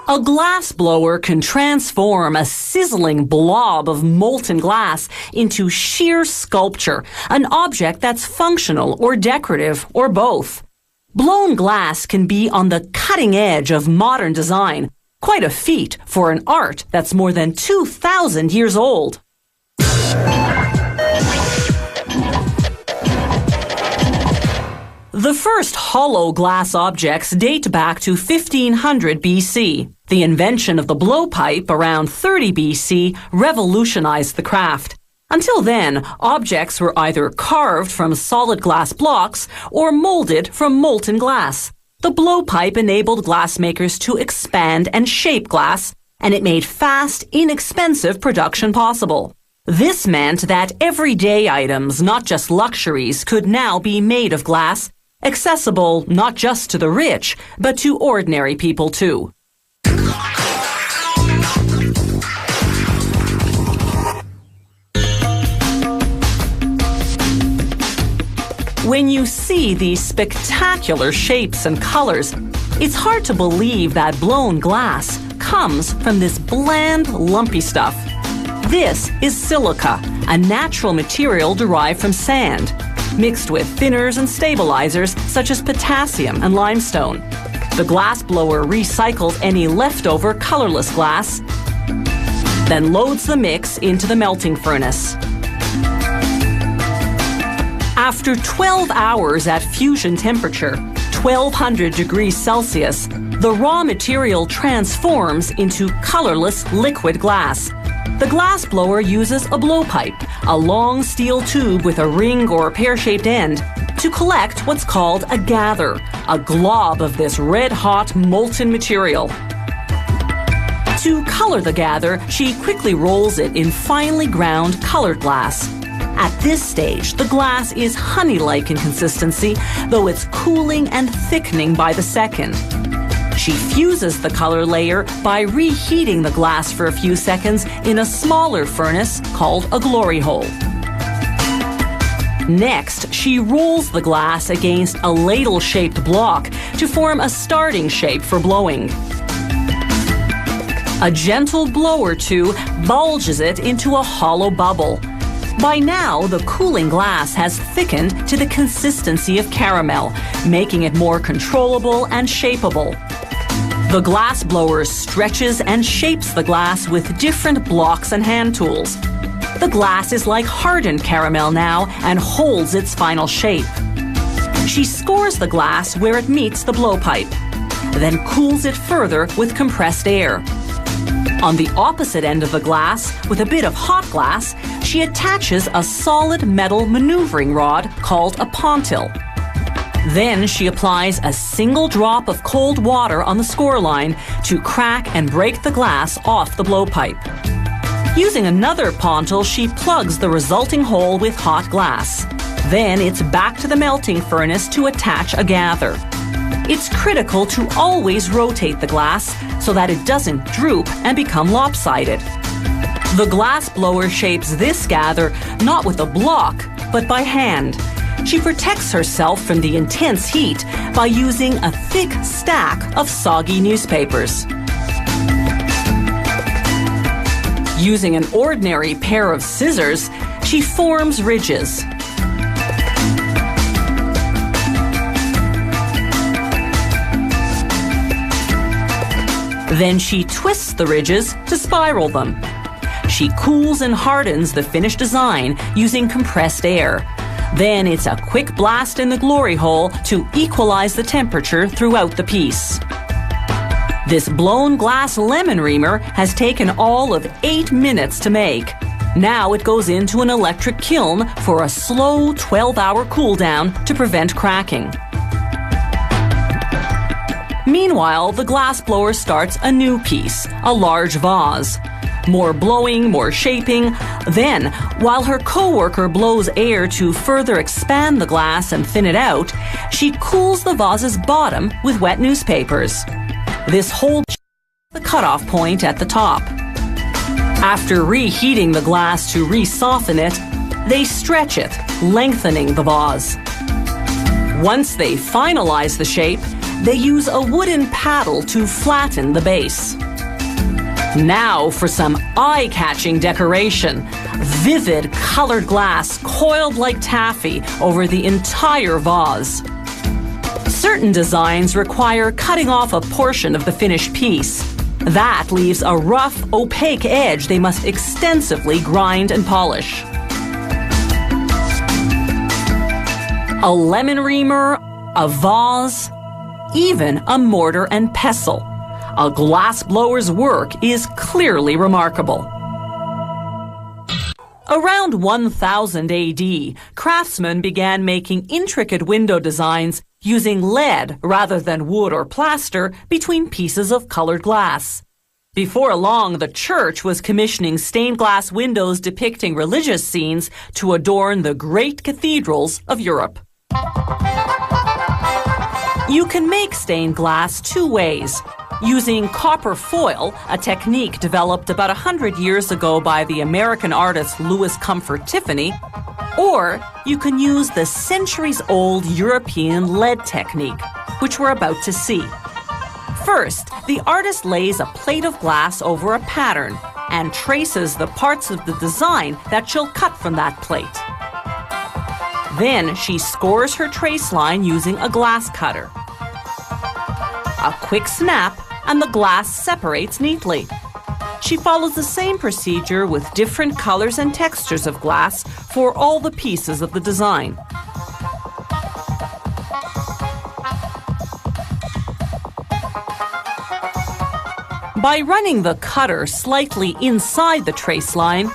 A glass blower can transform a sizzling blob of molten glass into sheer sculpture, an object that's functional or decorative or both. Blown glass can be on the cutting edge of modern design, quite a feat for an art that's more than 2,000 years old. The first hollow glass objects date back to 1500 BC. The invention of the blowpipe around 30 BC revolutionized the craft. Until then, objects were either carved from solid glass blocks or molded from molten glass. The blowpipe enabled glassmakers to expand and shape glass, and it made fast, inexpensive production possible. This meant that everyday items, not just luxuries, could now be made of glass, accessible not just to the rich, but to ordinary people too. When you see these spectacular shapes and colors, it's hard to believe that blown glass comes from this bland, lumpy stuff. This is silica, a natural material derived from sand, mixed with thinners and stabilizers such as potassium and limestone. The glass blower recycles any leftover colorless glass, then loads the mix into the melting furnace. After 12 hours at fusion temperature, 1200 degrees Celsius, the raw material transforms into colorless liquid glass. The glass blower uses a blowpipe, a long steel tube with a ring or pear-shaped end, to collect what's called a gather, a glob of this red-hot molten material. To color the gather, she quickly rolls it in finely ground colored glass. At this stage, the glass is honey-like in consistency, though it's cooling and thickening by the second. She fuses the color layer by reheating the glass for a few seconds in a smaller furnace called a glory hole. Next, she rolls the glass against a ladle-shaped block to form a starting shape for blowing. A gentle blow or two bulges it into a hollow bubble. By now, the cooling glass has thickened to the consistency of caramel, making it more controllable and shapeable. The glass blower stretches and shapes the glass with different blocks and hand tools. The glass is like hardened caramel now and holds its final shape. She scores the glass where it meets the blowpipe, then cools it further with compressed air. On the opposite end of the glass, with a bit of hot glass, she attaches a solid metal maneuvering rod called a pontil. Then she applies a single drop of cold water on the score line to crack and break the glass off the blowpipe. Using another pontil, she plugs the resulting hole with hot glass. Then it's back to the melting furnace to attach a gather. It's critical to always rotate the glass so that it doesn't droop and become lopsided. The glass blower shapes this gather not with a block, but by hand. She protects herself from the intense heat by using a thick stack of soggy newspapers. Using an ordinary pair of scissors, she forms ridges. Then she twists the ridges to spiral them. She cools and hardens the finished design using compressed air. Then it's a quick blast in the glory hole to equalize the temperature throughout the piece. This blown glass lemon reamer has taken all of 8 minutes to make. Now it goes into an electric kiln for a slow 12-hour cool down to prevent cracking. Meanwhile, the glass blower starts a new piece, a large vase. More blowing, more shaping. Then, while her co-worker blows air to further expand the glass and thin it out, she cools the vase's bottom with wet newspapers. This holds the cutoff point at the top. After reheating the glass to re-soften it, they stretch it, lengthening the vase. Once they finalize the shape, They use a wooden paddle to flatten the base. Now for some eye-catching decoration. Vivid colored glass coiled like taffy over the entire vase. Certain designs require cutting off a portion of the finished piece. That leaves a rough, opaque edge they must extensively grind and polish. A lemon reamer, a vase, even a mortar and pestle. A glassblower's work is clearly remarkable. Around 1000 AD, craftsmen began making intricate window designs using lead rather than wood or plaster between pieces of colored glass. Before long, the church was commissioning stained glass windows depicting religious scenes to adorn the great cathedrals of Europe. You can make stained glass two ways. Using copper foil, a technique developed about 100 years ago by the American artist Louis Comfort Tiffany, or you can use the centuries-old European lead technique, which we're about to see. First, the artist lays a plate of glass over a pattern and traces the parts of the design that she'll cut from that plate. Then she scores her trace line using a glass cutter. A quick snap, and the glass separates neatly. She follows the same procedure with different colors and textures of glass for all the pieces of the design. By running the cutter slightly inside the trace line,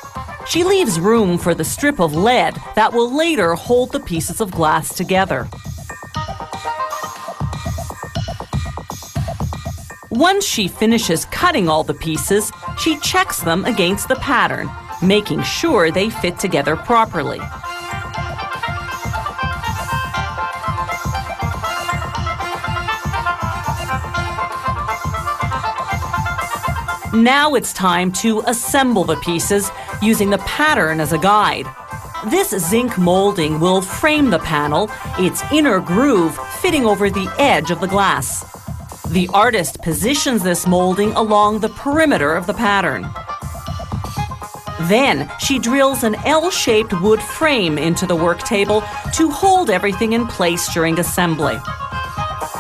she leaves room for the strip of lead that will later hold the pieces of glass together. Once she finishes cutting all the pieces, she checks them against the pattern, making sure they fit together properly. Now it's time to assemble the pieces using the pattern as a guide. This zinc molding will frame the panel, its inner groove fitting over the edge of the glass. The artist positions this molding along the perimeter of the pattern. Then she drills an L-shaped wood frame into the work table to hold everything in place during assembly.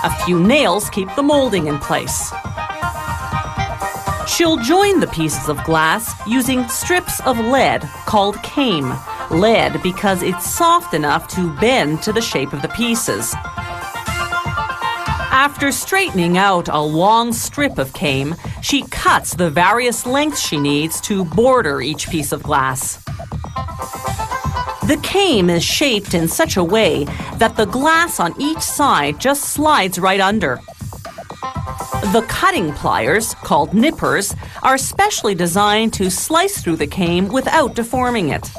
A few nails keep the molding in place. She'll join the pieces of glass using strips of lead called came. Lead because it's soft enough to bend to the shape of the pieces. After straightening out a long strip of came, she cuts the various lengths she needs to border each piece of glass. The came is shaped in such a way that the glass on each side just slides right under. The cutting pliers, called nippers, are specially designed to slice through the came without deforming it.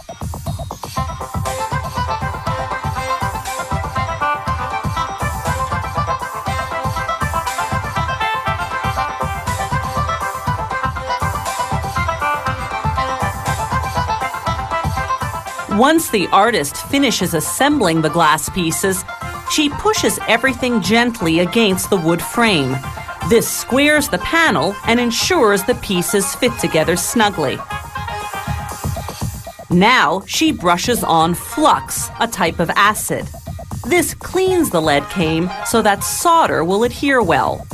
Once the artist finishes assembling the glass pieces, she pushes everything gently against the wood frame. This squares the panel and ensures the pieces fit together snugly. Now she brushes on flux, a type of acid. This cleans the lead came so that solder will adhere well.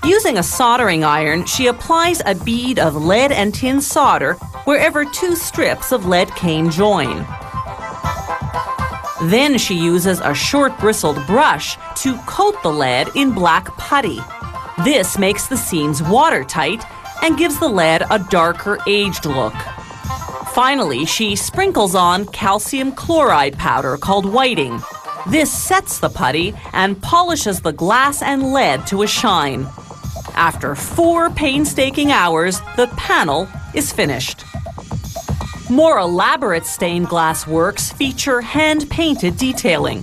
Using a soldering iron, she applies a bead of lead and tin solder wherever two strips of lead came join. Then she uses a short bristled brush to coat the lead in black putty. This makes the seams watertight and gives the lead a darker, aged look. Finally, she sprinkles on calcium chloride powder called whiting. This sets the putty and polishes the glass and lead to a shine. After 4 painstaking hours, the panel is finished. More elaborate stained glass works feature hand-painted detailing.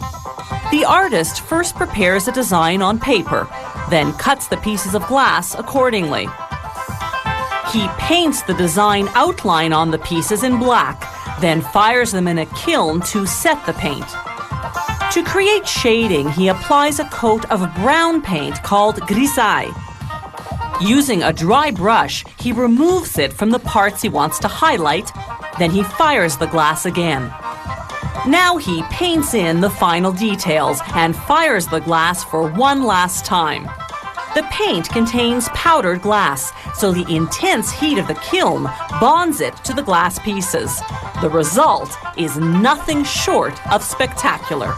The artist first prepares a design on paper, then cuts the pieces of glass accordingly. He paints the design outline on the pieces in black, then fires them in a kiln to set the paint. To create shading, he applies a coat of brown paint called grisaille. Using a dry brush, he removes it from the parts he wants to highlight, then he fires the glass again. Now he paints in the final details and fires the glass for one last time. The paint contains powdered glass, so the intense heat of the kiln bonds it to the glass pieces. The result is nothing short of spectacular.